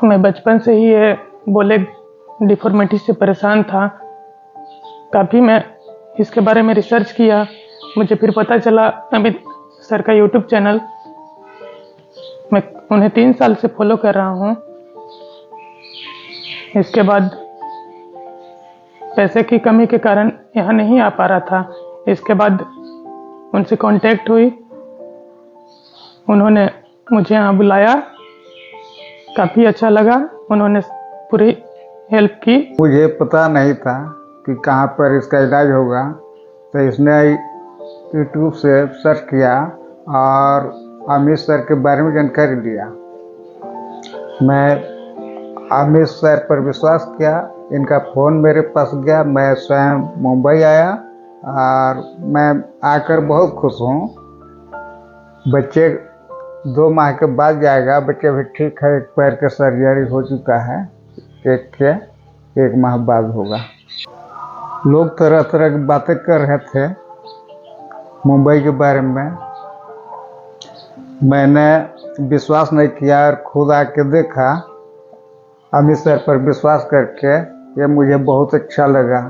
मैं बचपन से ही ये बोलेग डिफॉर्मिटी से परेशान था। काफ़ी मैं इसके बारे में रिसर्च किया। मुझे फिर पता चला अमित सर का यूट्यूब चैनल, मैं उन्हें 3 साल से फॉलो कर रहा हूँ। इसके बाद पैसे की कमी के कारण यहाँ नहीं आ पा रहा था। इसके बाद उनसे कांटेक्ट हुई, उन्होंने मुझे यहाँ बुलाया, काफ़ी अच्छा लगा, उन्होंने पूरी हेल्प की। मुझे पता नहीं था कि कहाँ पर इसका इलाज होगा, तो इसने यूट्यूब से सर्च किया और अमित सर के बारे में जानकारी लिया। मैं अमित सर पर विश्वास किया, इनका फ़ोन मेरे पास गया, मैं स्वयं मुंबई आया और मैं आकर बहुत खुश हूँ। बच्चे 2 माह के बाद जाएगा, बच्चे भी ठीक है, एक पैर का सर्जरी हो चुका है, एक माह बाद होगा। लोग तरह तरह की बातें कर रहे थे मुंबई के बारे में, मैंने विश्वास नहीं किया और खुद आके देखा। अमित सर पर विश्वास करके ये मुझे बहुत अच्छा लगा।